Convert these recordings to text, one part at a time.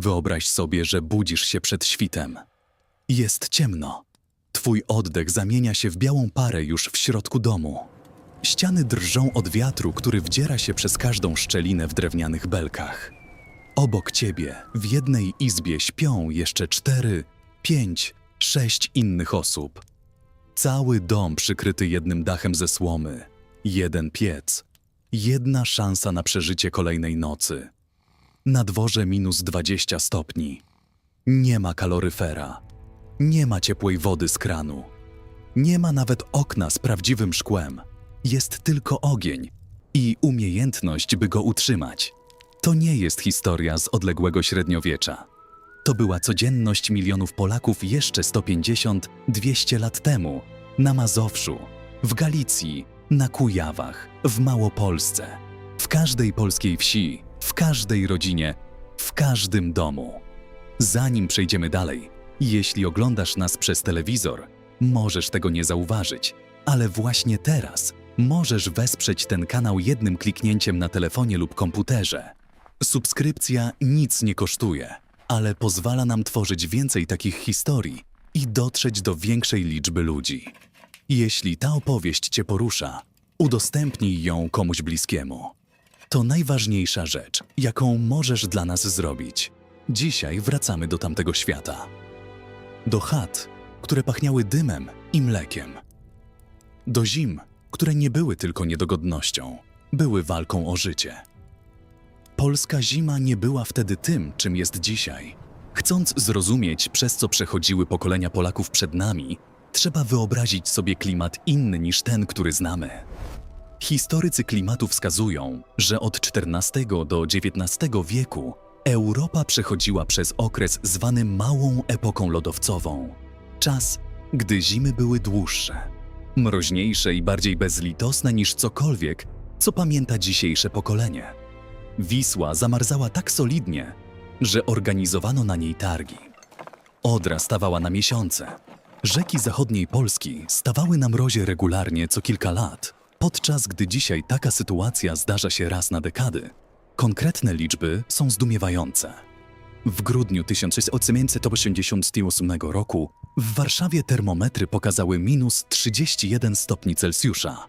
Wyobraź sobie, że budzisz się przed świtem. Jest ciemno. Twój oddech zamienia się w białą parę już w środku domu. Ściany drżą od wiatru, który wdziera się przez każdą szczelinę w drewnianych belkach. Obok ciebie, w jednej izbie śpią jeszcze 4, 5, 6 innych osób. Cały dom przykryty jednym dachem ze słomy, jeden piec, jedna szansa na przeżycie kolejnej nocy. Na dworze -20 stopni. Nie ma kaloryfera. Nie ma ciepłej wody z kranu. Nie ma nawet okna z prawdziwym szkłem. Jest tylko ogień i umiejętność, by go utrzymać. To nie jest historia z odległego średniowiecza. To była codzienność milionów Polaków jeszcze 150-200 lat temu, na Mazowszu, w Galicji, na Kujawach, w Małopolsce, w każdej polskiej wsi, w każdej rodzinie, w każdym domu. Zanim przejdziemy dalej, jeśli oglądasz nas przez telewizor, możesz tego nie zauważyć, ale właśnie teraz możesz wesprzeć ten kanał jednym kliknięciem na telefonie lub komputerze. Subskrypcja nic nie kosztuje, ale pozwala nam tworzyć więcej takich historii i dotrzeć do większej liczby ludzi. Jeśli ta opowieść Cię porusza, udostępnij ją komuś bliskiemu. To najważniejsza rzecz, jaką możesz dla nas zrobić. Dzisiaj wracamy do tamtego świata. Do chat, które pachniały dymem i mlekiem. Do zim, które nie były tylko niedogodnością, były walką o życie. Polska zima nie była wtedy tym, czym jest dzisiaj. Chcąc zrozumieć, przez co przechodziły pokolenia Polaków przed nami, trzeba wyobrazić sobie klimat inny niż ten, który znamy. Historycy klimatu wskazują, że od XIV do XIX wieku Europa przechodziła przez okres zwany Małą Epoką Lodowcową. Czas, gdy zimy były dłuższe, mroźniejsze i bardziej bezlitosne niż cokolwiek, co pamięta dzisiejsze pokolenie. Wisła zamarzała tak solidnie, że organizowano na niej targi. Odra stawała na miesiące. Rzeki zachodniej Polski stawały na mrozie regularnie co kilka lat, podczas gdy dzisiaj taka sytuacja zdarza się raz na dekady. Konkretne liczby są zdumiewające. W grudniu 1888 roku w Warszawie termometry pokazały -31 stopni Celsjusza.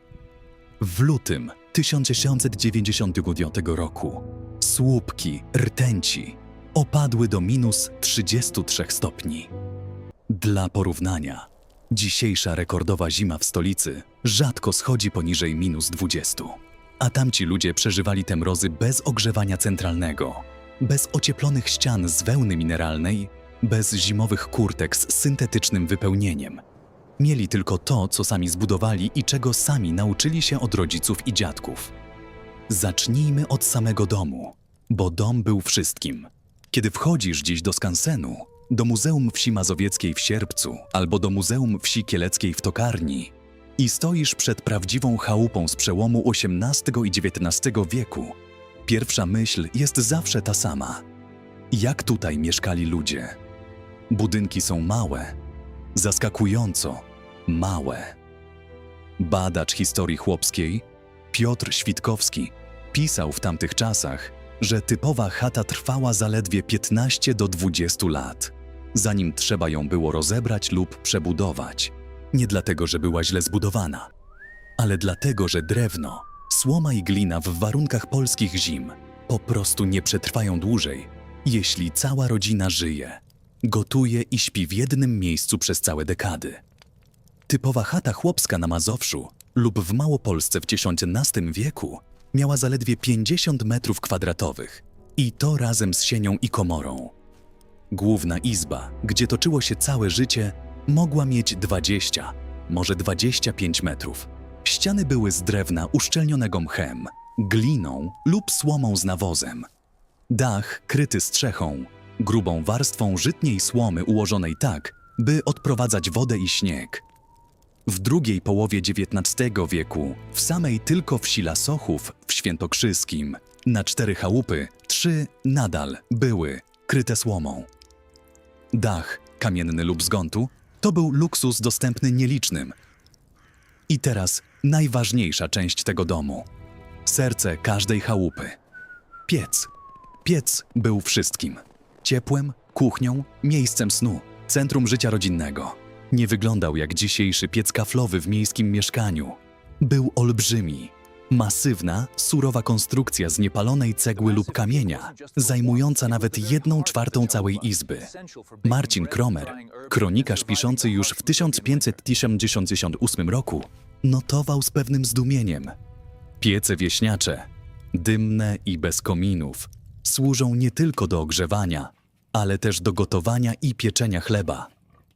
W lutym 1999 roku słupki, rtęci opadły do -33 stopni. Dla porównania, dzisiejsza rekordowa zima w stolicy rzadko schodzi poniżej -20. A tamci ludzie przeżywali te mrozy bez ogrzewania centralnego, bez ocieplonych ścian z wełny mineralnej, bez zimowych kurtek z syntetycznym wypełnieniem. Mieli tylko to, co sami zbudowali i czego sami nauczyli się od rodziców i dziadków. Zacznijmy od samego domu, bo dom był wszystkim. Kiedy wchodzisz dziś do skansenu, do Muzeum Wsi Mazowieckiej w Sierpcu albo do Muzeum Wsi Kieleckiej w Tokarni i stoisz przed prawdziwą chałupą z przełomu XVIII i XIX wieku, pierwsza myśl jest zawsze ta sama. Jak tutaj mieszkali ludzie? Budynki są małe, zaskakująco małe. Badacz historii chłopskiej Piotr Świtkowski pisał w tamtych czasach, że typowa chata trwała zaledwie 15 do 20 lat, zanim trzeba ją było rozebrać lub przebudować. Nie dlatego, że była źle zbudowana, ale dlatego, że drewno, słoma i glina w warunkach polskich zim po prostu nie przetrwają dłużej, jeśli cała rodzina żyje, gotuje i śpi w jednym miejscu przez całe dekady. Typowa chata chłopska na Mazowszu lub w Małopolsce w XVIII wieku miała zaledwie 50 metrów kwadratowych i to razem z sienią i komorą. Główna izba, gdzie toczyło się całe życie, mogła mieć 20, może 25 metrów. Ściany były z drewna uszczelnionego mchem, gliną lub słomą z nawozem. Dach kryty strzechą, grubą warstwą żytniej słomy ułożonej tak, by odprowadzać wodę i śnieg. W drugiej połowie XIX wieku, w samej tylko wsi Lasochów w Świętokrzyskim, na 4 chałupy, 3 nadal były kryte słomą. Dach, kamienny lub z gontu, to był luksus dostępny nielicznym. I teraz najważniejsza część tego domu. Serce każdej chałupy. Piec. Piec był wszystkim. ciepłem, kuchnią, miejscem snu, centrum życia rodzinnego. Nie wyglądał jak dzisiejszy piec kaflowy w miejskim mieszkaniu. Był olbrzymi. Masywna, surowa konstrukcja z niepalonej cegły lub kamienia, zajmująca nawet 1/4 całej izby. Marcin Kromer, kronikarz piszący już w 1578 roku, notował z pewnym zdumieniem. Piece wieśniacze, dymne i bez kominów, służą nie tylko do ogrzewania, ale też do gotowania i pieczenia chleba,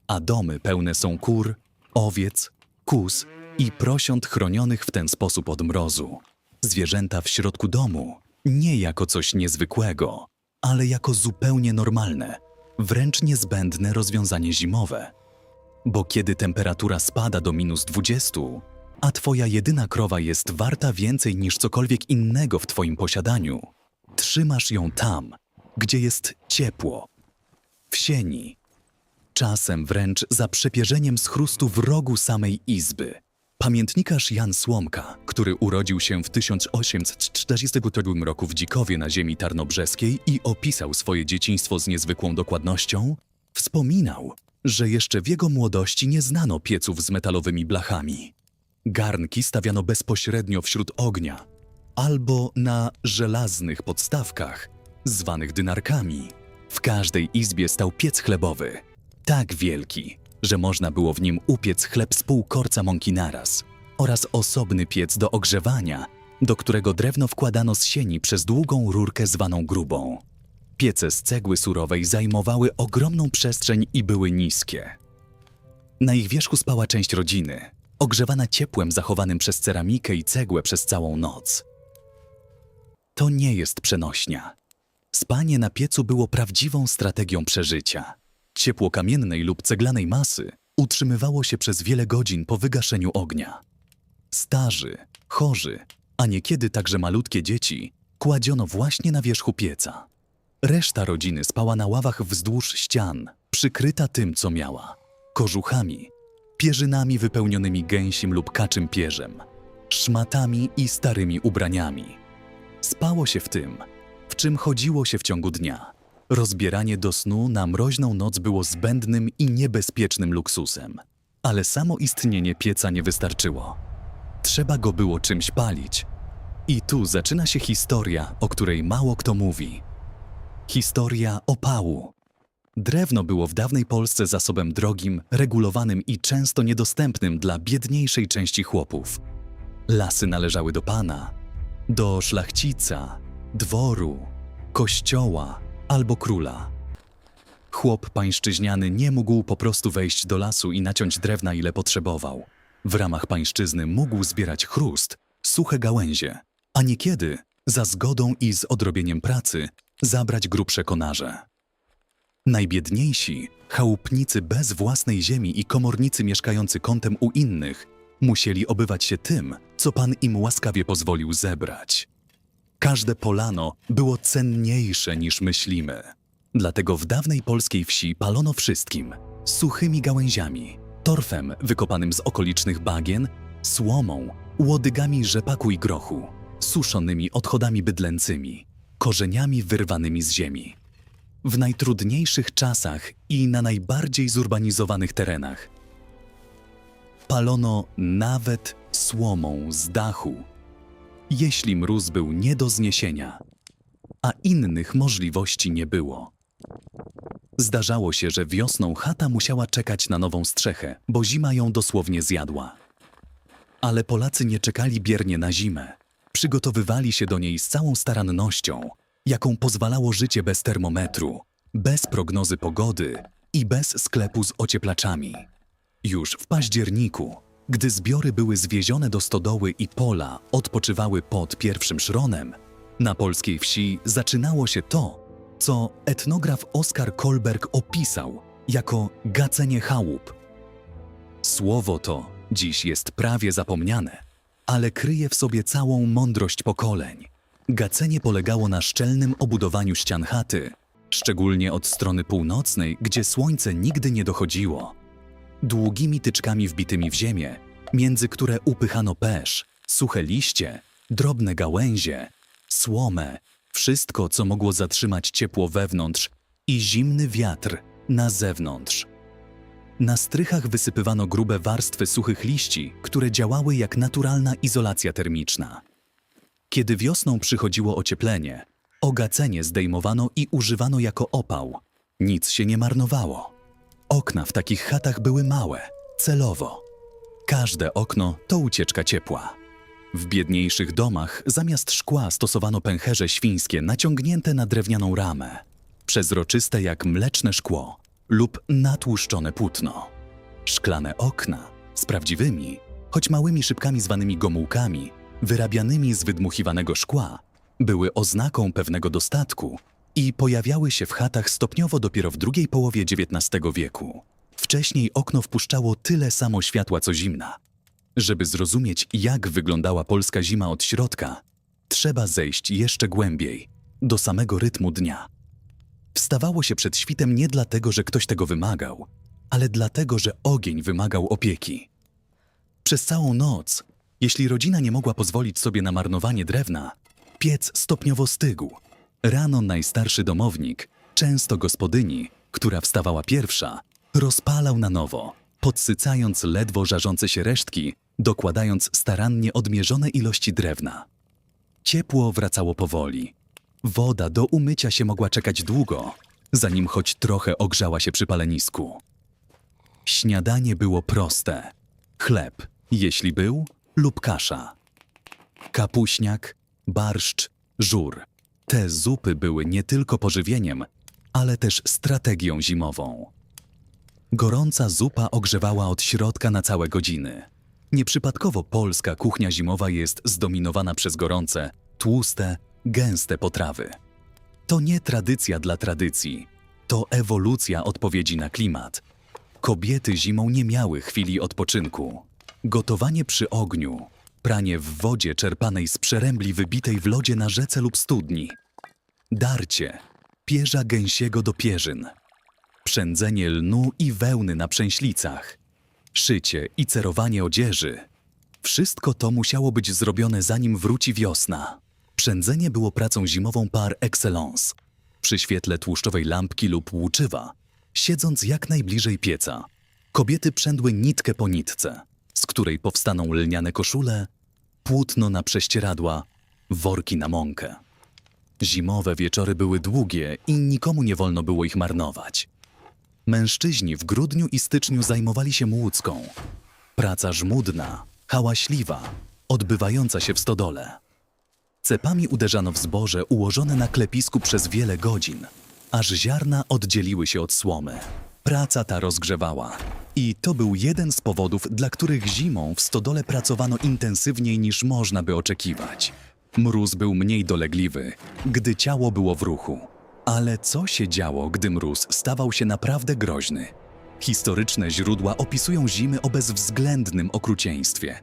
a domy pełne są kur, owiec, kóz i prosiąt chronionych w ten sposób od mrozu. Zwierzęta w środku domu nie jako coś niezwykłego, ale jako zupełnie normalne, wręcz niezbędne rozwiązanie zimowe. Bo kiedy temperatura spada do -20, a twoja jedyna krowa jest warta więcej niż cokolwiek innego w twoim posiadaniu, trzymasz ją tam, gdzie jest ciepło, w sieni, czasem wręcz za przepierzeniem z chrustu w rogu samej izby. Pamiętnikarz Jan Słomka, który urodził się w 1842 roku w Dzikowie na ziemi tarnobrzeskiej i opisał swoje dzieciństwo z niezwykłą dokładnością, wspominał, że jeszcze w jego młodości nie znano pieców z metalowymi blachami. Garnki stawiano bezpośrednio wśród ognia albo na żelaznych podstawkach, zwanych dynarkami. W każdej izbie stał piec chlebowy, tak wielki, że można było w nim upiec chleb z pół korca mąki naraz, oraz osobny piec do ogrzewania, do którego drewno wkładano z sieni przez długą rurkę zwaną grubą. Piece z cegły surowej zajmowały ogromną przestrzeń i były niskie. Na ich wierzchu spała część rodziny, ogrzewana ciepłem zachowanym przez ceramikę i cegłę przez całą noc. To nie jest przenośnia. Spanie na piecu było prawdziwą strategią przeżycia. Ciepło kamiennej lub ceglanej masy utrzymywało się przez wiele godzin po wygaszeniu ognia. Starzy, chorzy, a niekiedy także malutkie dzieci kładziono właśnie na wierzchu pieca. Reszta rodziny spała na ławach wzdłuż ścian, przykryta tym, co miała: kożuchami, pierzynami wypełnionymi gęsim lub kaczym pierzem, szmatami i starymi ubraniami. Spało się w tym, w czym chodziło się w ciągu dnia. Rozbieranie do snu na mroźną noc było zbędnym i niebezpiecznym luksusem. Ale samo istnienie pieca nie wystarczyło. Trzeba go było czymś palić. I tu zaczyna się historia, o której mało kto mówi. Historia opału. Drewno było w dawnej Polsce zasobem drogim, regulowanym i często niedostępnym dla biedniejszej części chłopów. Lasy należały do pana, do szlachcica, dworu, kościoła albo króla. Chłop pańszczyźniany nie mógł po prostu wejść do lasu i naciąć drewna, ile potrzebował. W ramach pańszczyzny mógł zbierać chrust, suche gałęzie, a niekiedy, za zgodą i z odrobieniem pracy, zabrać grubsze konarze. Najbiedniejsi, chałupnicy bez własnej ziemi i komornicy mieszkający kątem u innych, musieli obywać się tym, co pan im łaskawie pozwolił zebrać. Każde polano było cenniejsze niż myślimy. Dlatego w dawnej polskiej wsi palono wszystkim: suchymi gałęziami, torfem wykopanym z okolicznych bagien, słomą, łodygami rzepaku i grochu, suszonymi odchodami bydlęcymi, korzeniami wyrwanymi z ziemi. W najtrudniejszych czasach i na najbardziej zurbanizowanych terenach palono nawet słomą z dachu, jeśli mróz był nie do zniesienia, a innych możliwości nie było. Zdarzało się, że wiosną chata musiała czekać na nową strzechę, bo zima ją dosłownie zjadła. Ale Polacy nie czekali biernie na zimę. Przygotowywali się do niej z całą starannością, jaką pozwalało życie bez termometru, bez prognozy pogody i bez sklepu z ocieplaczami. Już w październiku, gdy zbiory były zwiezione do stodoły i pola odpoczywały pod pierwszym szronem, na polskiej wsi zaczynało się to, co etnograf Oskar Kolberg opisał jako gacenie chałup. Słowo to dziś jest prawie zapomniane, ale kryje w sobie całą mądrość pokoleń. Gacenie polegało na szczelnym obudowaniu ścian chaty, szczególnie od strony północnej, gdzie słońce nigdy nie dochodziło. Długimi tyczkami wbitymi w ziemię, między które upychano pesz, suche liście, drobne gałęzie, słomę, wszystko, co mogło zatrzymać ciepło wewnątrz i zimny wiatr na zewnątrz. Na strychach wysypywano grube warstwy suchych liści, które działały jak naturalna izolacja termiczna. Kiedy wiosną przychodziło ocieplenie, ogacenie zdejmowano i używano jako opał. Nic się nie marnowało. Okna w takich chatach były małe, celowo. Każde okno to ucieczka ciepła. W biedniejszych domach zamiast szkła stosowano pęcherze świńskie naciągnięte na drewnianą ramę, przezroczyste jak mleczne szkło lub natłuszczone płótno. Szklane okna z prawdziwymi, choć małymi szybkami zwanymi gomułkami, wyrabianymi z wydmuchiwanego szkła, były oznaką pewnego dostatku i pojawiały się w chatach stopniowo dopiero w drugiej połowie XIX wieku. Wcześniej okno wpuszczało tyle samo światła co zimna. Żeby zrozumieć, jak wyglądała polska zima od środka, trzeba zejść jeszcze głębiej, do samego rytmu dnia. Wstawało się przed świtem nie dlatego, że ktoś tego wymagał, ale dlatego, że ogień wymagał opieki. Przez całą noc, jeśli rodzina nie mogła pozwolić sobie na marnowanie drewna, piec stopniowo stygł. Rano najstarszy domownik, często gospodyni, która wstawała pierwsza, rozpalał na nowo, podsycając ledwo żarzące się resztki, dokładając starannie odmierzone ilości drewna. Ciepło wracało powoli. Woda do umycia się mogła czekać długo, zanim choć trochę ogrzała się przy palenisku. Śniadanie było proste. Chleb, jeśli był, lub kasza. Kapuśniak, barszcz, żur. Te zupy były nie tylko pożywieniem, ale też strategią zimową. Gorąca zupa ogrzewała od środka na całe godziny. Nieprzypadkowo polska kuchnia zimowa jest zdominowana przez gorące, tłuste, gęste potrawy. To nie tradycja dla tradycji, to ewolucja odpowiedzi na klimat. Kobiety zimą nie miały chwili odpoczynku. Gotowanie przy ogniu, pranie w wodzie czerpanej z przerębli wybitej w lodzie na rzece lub studni, darcie pierza gęsiego do pierzyn, przędzenie lnu i wełny na przęślicach, szycie i cerowanie odzieży. Wszystko to musiało być zrobione, zanim wróci wiosna. Przędzenie było pracą zimową par excellence. Przy świetle tłuszczowej lampki lub łuczywa, siedząc jak najbliżej pieca, kobiety przędły nitkę po nitce, z której powstaną lniane koszule, płótno na prześcieradła, worki na mąkę. Zimowe wieczory były długie i nikomu nie wolno było ich marnować. Mężczyźni w grudniu i styczniu zajmowali się młódzką. Praca żmudna, hałaśliwa, odbywająca się w stodole. Cepami uderzano w zboże ułożone na klepisku przez wiele godzin, aż ziarna oddzieliły się od słomy. Praca ta rozgrzewała. I to był jeden z powodów, dla których zimą w stodole pracowano intensywniej niż można by oczekiwać. Mróz był mniej dolegliwy, gdy ciało było w ruchu. Ale co się działo, gdy mróz stawał się naprawdę groźny? Historyczne źródła opisują zimy o bezwzględnym okrucieństwie.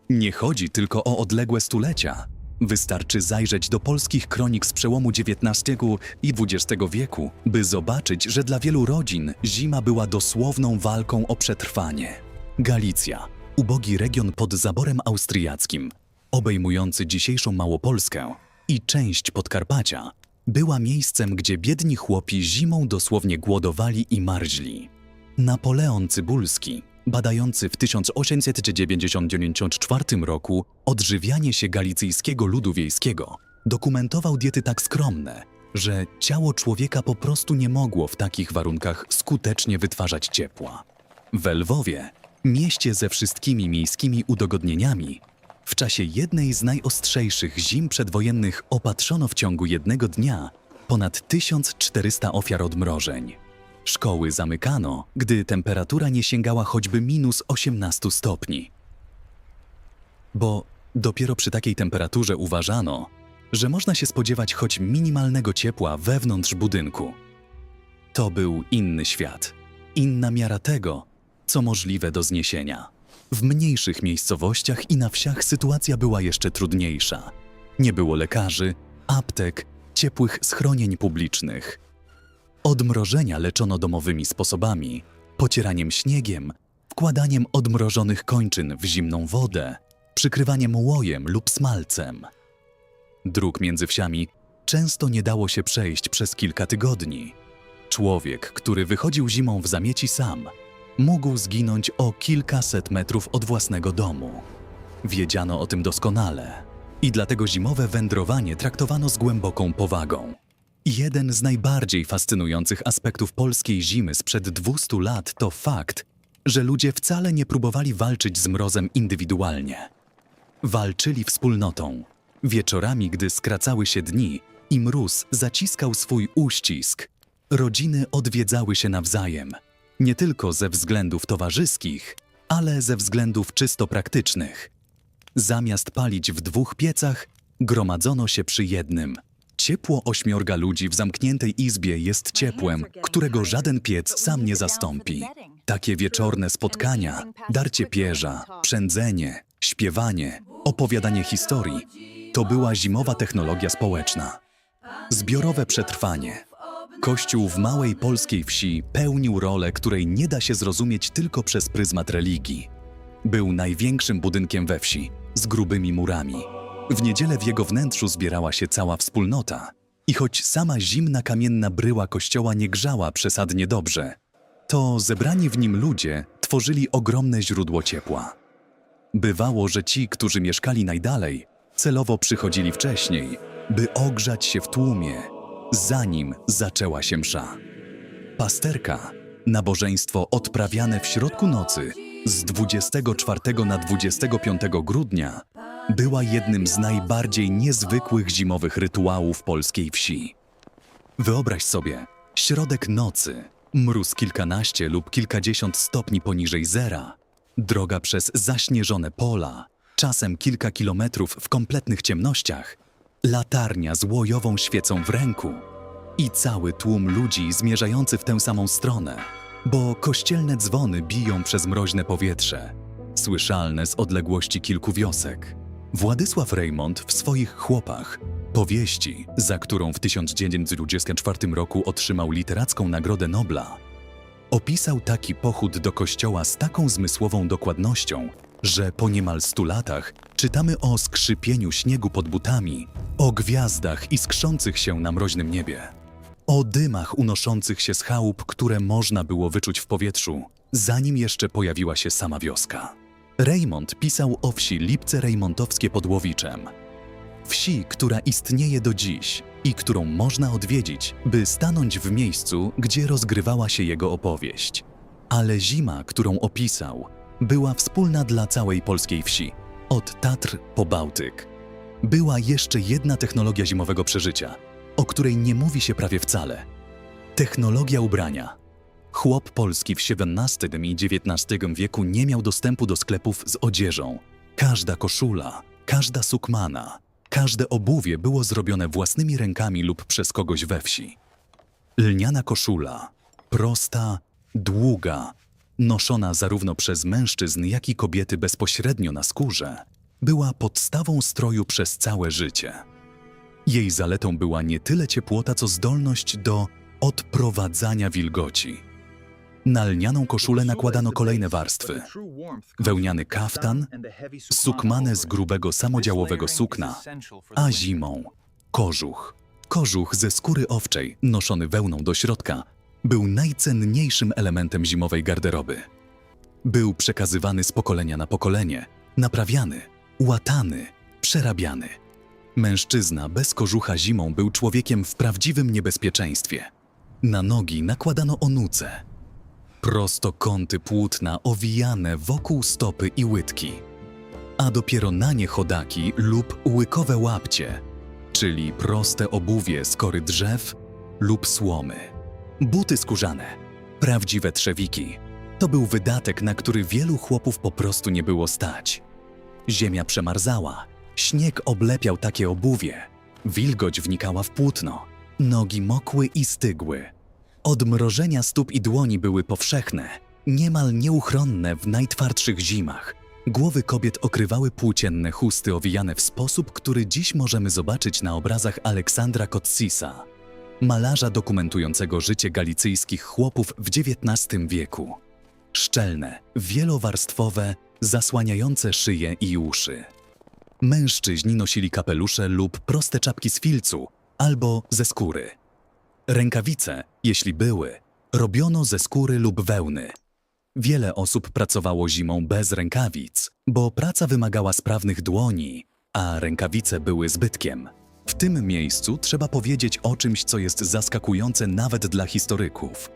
Nie chodzi tylko o odległe stulecia. Wystarczy zajrzeć do polskich kronik z przełomu XIX i XX wieku, by zobaczyć, że dla wielu rodzin zima była dosłowną walką o przetrwanie. Galicja, ubogi region pod zaborem austriackim, obejmujący dzisiejszą Małopolskę i część Podkarpacia, była miejscem, gdzie biedni chłopi zimą dosłownie głodowali i marzli. Napoleon Cybulski, badający w 1894 roku odżywianie się galicyjskiego ludu wiejskiego, dokumentował diety tak skromne, że ciało człowieka po prostu nie mogło w takich warunkach skutecznie wytwarzać ciepła. W Lwowie, mieście ze wszystkimi miejskimi udogodnieniami, w czasie jednej z najostrzejszych zim przedwojennych opatrzono w ciągu jednego dnia ponad 1400 ofiar odmrożeń. Szkoły zamykano, gdy temperatura nie sięgała choćby -18 stopni. Bo dopiero przy takiej temperaturze uważano, że można się spodziewać choć minimalnego ciepła wewnątrz budynku. To był inny świat, inna miara tego, co możliwe do zniesienia. W mniejszych miejscowościach i na wsiach sytuacja była jeszcze trudniejsza. Nie było lekarzy, aptek, ciepłych schronień publicznych. Odmrożenia leczono domowymi sposobami, pocieraniem śniegiem, wkładaniem odmrożonych kończyn w zimną wodę, przykrywaniem łojem lub smalcem. Dróg między wsiami często nie dało się przejść przez kilka tygodni. człowiek, który wychodził zimą w zamieci sam, mógł zginąć o kilkaset metrów od własnego domu. Wiedziano o tym doskonale i dlatego zimowe wędrowanie traktowano z głęboką powagą. Jeden z najbardziej fascynujących aspektów polskiej zimy sprzed 200 lat to fakt, że ludzie wcale nie próbowali walczyć z mrozem indywidualnie. Walczyli wspólnotą. Wieczorami, gdy skracały się dni i mróz zaciskał swój uścisk, rodziny odwiedzały się nawzajem, nie tylko ze względów towarzyskich, ale ze względów czysto praktycznych. Zamiast palić w 2 piecach, gromadzono się przy jednym. Ciepło 8 ludzi w zamkniętej izbie jest ciepłem, którego żaden piec sam nie zastąpi. Takie wieczorne spotkania, darcie pierza, przędzenie, śpiewanie, opowiadanie historii to była zimowa technologia społeczna. Zbiorowe przetrwanie. Kościół w małej polskiej wsi pełnił rolę, której nie da się zrozumieć tylko przez pryzmat religii. Był największym budynkiem we wsi, z grubymi murami. W niedzielę w jego wnętrzu zbierała się cała wspólnota. I choć sama zimna kamienna bryła kościoła nie grzała przesadnie dobrze, to zebrani w nim ludzie tworzyli ogromne źródło ciepła. Bywało, że ci, którzy mieszkali najdalej, celowo przychodzili wcześniej, by ogrzać się w tłumie, zanim zaczęła się msza. Pasterka, nabożeństwo odprawiane w środku nocy z 24 na 25 grudnia, była jednym z najbardziej niezwykłych zimowych rytuałów polskiej wsi. Wyobraź sobie, środek nocy, mróz kilkanaście lub kilkadziesiąt stopni poniżej zera, droga przez zaśnieżone pola, czasem kilka kilometrów w kompletnych ciemnościach, latarnia z łojową świecą w ręku i cały tłum ludzi zmierzający w tę samą stronę, bo kościelne dzwony biją przez mroźne powietrze, słyszalne z odległości kilku wiosek. Władysław Reymont w swoich Chłopach, powieści, za którą w 1924 roku otrzymał literacką Nagrodę Nobla, opisał taki pochód do kościoła z taką zmysłową dokładnością, że po niemal 100 latach czytamy o skrzypieniu śniegu pod butami, o gwiazdach iskrzących się na mroźnym niebie, o dymach unoszących się z chałup, które można było wyczuć w powietrzu, zanim jeszcze pojawiła się sama wioska. Reymont pisał o wsi Lipce Rejmontowskie pod Łowiczem. Wsi, która istnieje do dziś i którą można odwiedzić, by stanąć w miejscu, gdzie rozgrywała się jego opowieść. Ale zima, którą opisał, była wspólna dla całej polskiej wsi, od Tatr po Bałtyk. Była jeszcze jedna technologia zimowego przeżycia, o której nie mówi się prawie wcale. Technologia ubrania. Chłop polski w XVII i XIX wieku nie miał dostępu do sklepów z odzieżą. Każda koszula, każda sukmana, każde obuwie było zrobione własnymi rękami lub przez kogoś we wsi. Lniana koszula, prosta, długa, noszona zarówno przez mężczyzn, jak i kobiety bezpośrednio na skórze, była podstawą stroju przez całe życie. Jej zaletą była nie tyle ciepłota, co zdolność do odprowadzania wilgoci. Na lnianą koszulę nakładano kolejne warstwy. Wełniany kaftan, sukmanę z grubego samodziałowego sukna, a zimą kożuch. Kożuch ze skóry owczej, noszony wełną do środka, był najcenniejszym elementem zimowej garderoby. Był przekazywany z pokolenia na pokolenie, naprawiany, łatany, przerabiany. Mężczyzna bez kożucha zimą był człowiekiem w prawdziwym niebezpieczeństwie. Na nogi nakładano onuce, prostokąty płótna owijane wokół stopy i łydki, a dopiero na nie chodaki lub łykowe łapcie, czyli proste obuwie z kory drzew lub słomy. Buty skórzane, prawdziwe trzewiki, to był wydatek, na który wielu chłopów po prostu nie było stać. Ziemia przemarzała, śnieg oblepiał takie obuwie, wilgoć wnikała w płótno, nogi mokły i stygły. Odmrożenia stóp i dłoni były powszechne, niemal nieuchronne w najtwardszych zimach. Głowy kobiet okrywały płócienne chusty owijane w sposób, który dziś możemy zobaczyć na obrazach Aleksandra Kotsisa, malarza dokumentującego życie galicyjskich chłopów w XIX wieku. Szczelne, wielowarstwowe, zasłaniające szyję i uszy. Mężczyźni nosili kapelusze lub proste czapki z filcu albo ze skóry. Rękawice, Jeśli były, robiono ze skóry lub wełny. Wiele osób pracowało zimą bez rękawic, bo praca wymagała sprawnych dłoni, a rękawice były zbytkiem. W tym miejscu trzeba powiedzieć o czymś, co jest zaskakujące nawet dla historyków.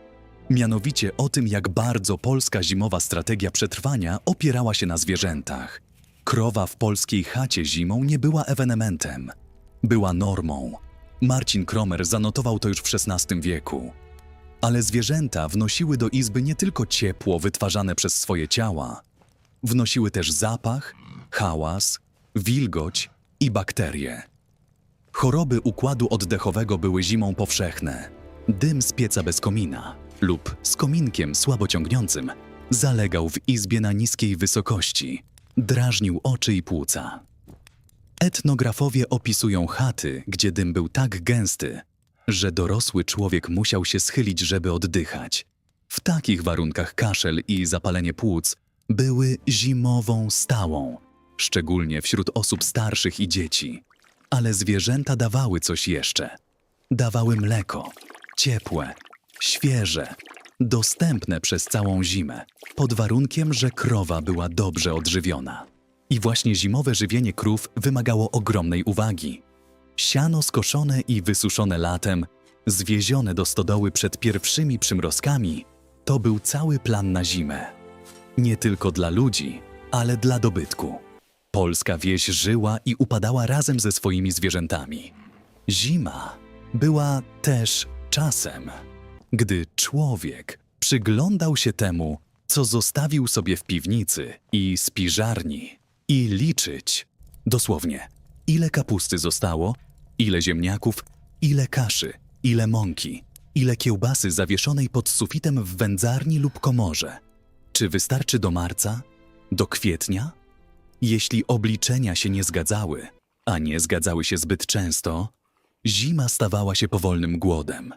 Mianowicie o tym, jak bardzo polska zimowa strategia przetrwania opierała się na zwierzętach. Krowa w polskiej chacie zimą nie była ewenementem. Była normą. Marcin Kromer zanotował to już w XVI wieku. Ale zwierzęta wnosiły do izby nie tylko ciepło wytwarzane przez swoje ciała. Wnosiły też zapach, hałas, wilgoć i bakterie. Choroby układu oddechowego były zimą powszechne. Dym z pieca bez komina lub z kominkiem słabo ciągnącym zalegał w izbie na niskiej wysokości, drażnił oczy i płuca. Etnografowie opisują chaty, gdzie dym był tak gęsty, że dorosły człowiek musiał się schylić, żeby oddychać. W takich warunkach kaszel i zapalenie płuc były zimową stałą, szczególnie wśród osób starszych i dzieci. Ale zwierzęta dawały coś jeszcze. Dawały mleko, ciepłe, świeże, dostępne przez całą zimę, pod warunkiem, że krowa była dobrze odżywiona. I właśnie zimowe żywienie krów wymagało ogromnej uwagi. Siano skoszone i wysuszone latem, zwiezione do stodoły przed pierwszymi przymrozkami, to był cały plan na zimę. Nie tylko dla ludzi, ale dla dobytku. Polska wieś żyła i upadała razem ze swoimi zwierzętami. Zima była też czasem, gdy człowiek przyglądał się temu, co zostawił sobie w piwnicy i spiżarni i liczyć, dosłownie, ile kapusty zostało, ile ziemniaków, ile kaszy, ile mąki, ile kiełbasy zawieszonej pod sufitem w wędzarni lub komorze. Czy wystarczy do marca? Do kwietnia? Jeśli obliczenia się nie zgadzały, a nie zgadzały się zbyt często, zima stawała się powolnym głodem.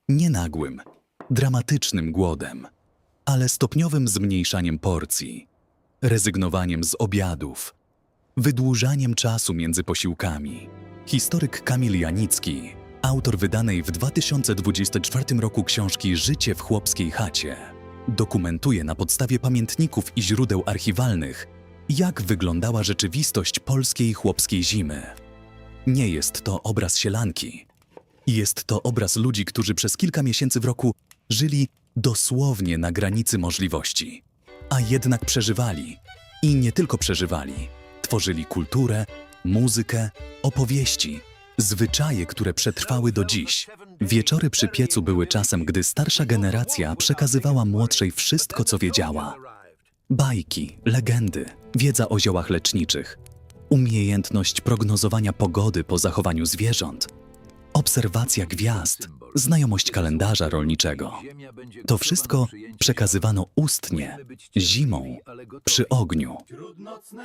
Nie nagłym, dramatycznym głodem, ale stopniowym zmniejszaniem porcji, rezygnowaniem z obiadów, wydłużaniem czasu między posiłkami. Historyk Kamil Janicki, autor wydanej w 2024 roku książki Życie w chłopskiej chacie, dokumentuje na podstawie pamiętników i źródeł archiwalnych, jak wyglądała rzeczywistość polskiej chłopskiej zimy. Nie jest to obraz sielanki. Jest to obraz ludzi, którzy przez kilka miesięcy w roku żyli dosłownie na granicy możliwości. A jednak przeżywali. I nie tylko przeżywali. Tworzyli kulturę, muzykę, opowieści, zwyczaje, które przetrwały do dziś. Wieczory przy piecu były czasem, gdy starsza generacja przekazywała młodszej wszystko, co wiedziała. Bajki, legendy, wiedza o ziołach leczniczych, umiejętność prognozowania pogody po zachowaniu zwierząt, obserwacja gwiazd, znajomość kalendarza rolniczego. To wszystko przekazywano ustnie, zimą, przy ogniu.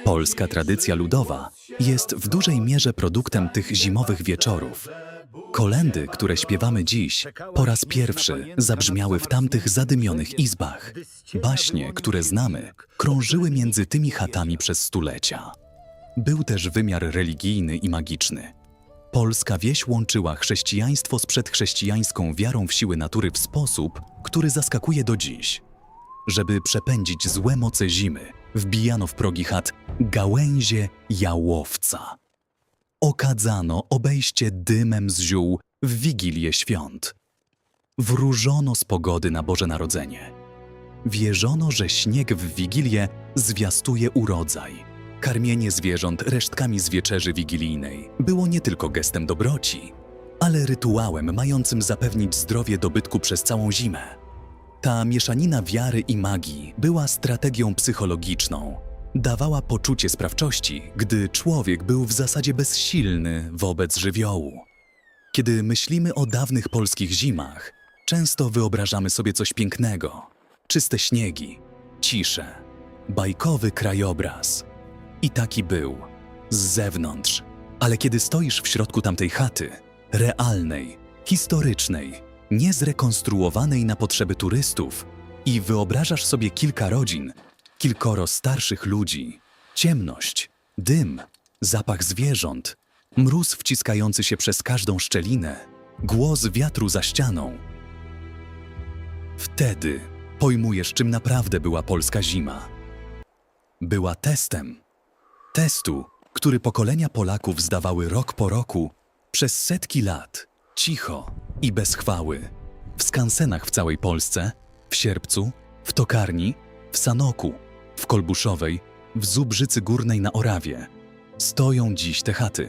Polska tradycja ludowa jest w dużej mierze produktem tych zimowych wieczorów. Kolędy, które śpiewamy dziś, po raz pierwszy zabrzmiały w tamtych zadymionych izbach. Baśnie, które znamy, krążyły między tymi chatami przez stulecia. Był też wymiar religijny i magiczny. Polska wieś łączyła chrześcijaństwo z przedchrześcijańską wiarą w siły natury w sposób, który zaskakuje do dziś. Żeby przepędzić złe moce zimy, wbijano w progi chat gałęzie jałowca. Okadzano obejście dymem z ziół w Wigilię świąt. Wróżono z pogody na Boże Narodzenie. Wierzono, że śnieg w Wigilię zwiastuje urodzaj. Karmienie zwierząt resztkami z wieczerzy wigilijnej było nie tylko gestem dobroci, ale rytuałem mającym zapewnić zdrowie dobytku przez całą zimę. Ta mieszanina wiary i magii była strategią psychologiczną. Dawała poczucie sprawczości, gdy człowiek był w zasadzie bezsilny wobec żywiołu. Kiedy myślimy o dawnych polskich zimach, często wyobrażamy sobie coś pięknego. Czyste śniegi, ciszę, bajkowy krajobraz. I taki był, z zewnątrz. Ale kiedy stoisz w środku tamtej chaty, realnej, historycznej, niezrekonstruowanej na potrzeby turystów i wyobrażasz sobie kilka rodzin, kilkoro starszych ludzi, ciemność, dym, zapach zwierząt, mróz wciskający się przez każdą szczelinę, głos wiatru za ścianą, Wtedy pojmujesz, czym naprawdę była polska zima. Była testem. Testu, który pokolenia Polaków zdawały rok po roku, przez setki lat, cicho i bez chwały. W skansenach w całej Polsce, w Sierpcu, w Tokarni, w Sanoku, w Kolbuszowej, w Zubrzycy Górnej na Orawie. Stoją dziś te chaty.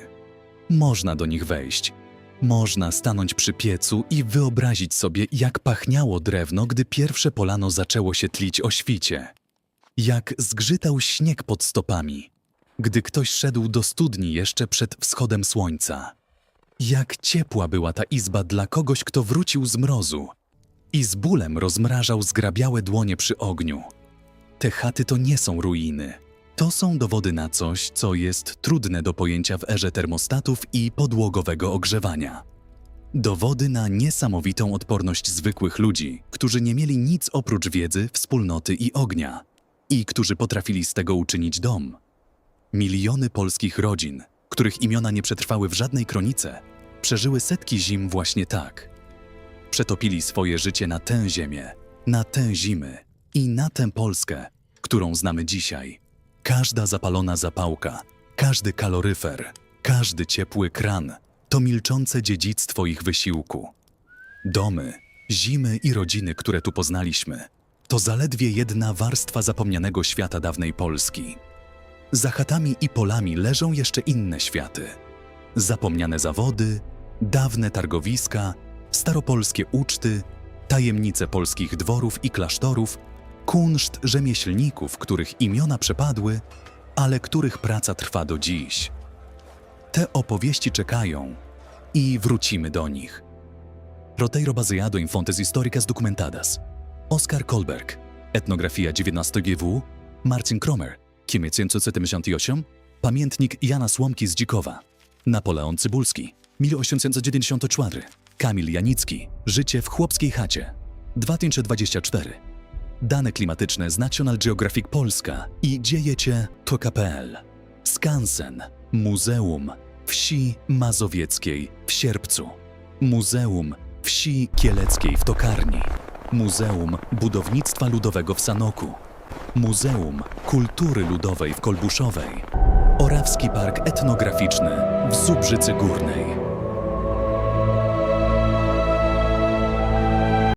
Można do nich wejść. Można stanąć przy piecu i wyobrazić sobie, jak pachniało drewno, gdy pierwsze polano zaczęło się tlić o świcie. Jak zgrzytał śnieg pod stopami, gdy ktoś szedł do studni jeszcze przed wschodem słońca. Jak ciepła była ta izba dla kogoś, kto wrócił z mrozu i z bólem rozmrażał zgrabiałe dłonie przy ogniu. Te chaty to nie są ruiny. To są dowody na coś, co jest trudne do pojęcia w erze termostatów i podłogowego ogrzewania. Dowody na niesamowitą odporność zwykłych ludzi, którzy nie mieli nic oprócz wiedzy, wspólnoty i ognia i którzy potrafili z tego uczynić dom. Miliony polskich rodzin, których imiona nie przetrwały w żadnej kronice, przeżyły setki zim właśnie tak. Przetopili swoje życie na tę ziemię, na tę zimy i na tę Polskę, którą znamy dzisiaj. Każda zapalona zapałka, każdy kaloryfer, każdy ciepły kran to milczące dziedzictwo ich wysiłku. Domy, zimy i rodziny, które tu poznaliśmy, to zaledwie jedna warstwa zapomnianego świata dawnej Polski. Za chatami i polami leżą jeszcze inne światy. Zapomniane zawody, dawne targowiska, staropolskie uczty, tajemnice polskich dworów i klasztorów, kunszt rzemieślników, których imiona przepadły, ale których praca trwa do dziś. Te opowieści czekają i wrócimy do nich. Roteiro baseado em fontes históricas documentadas. Oskar Kolberg, Etnografia XIX GW, Marcin Kromer, 1978, Pamiętnik Jana Słomki z Dzikowa, Napoleon Cybulski, 1894, Kamil Janicki, Życie w chłopskiej chacie, 2024. Dane klimatyczne z National Geographic Polska i dziejecie.pl. Skansen, Muzeum Wsi Mazowieckiej w Sierpcu, Muzeum Wsi Kieleckiej w Tokarni, Muzeum Budownictwa Ludowego w Sanoku, Muzeum Kultury Ludowej w Kolbuszowej, Orawski Park Etnograficzny w Zubrzycy Górnej.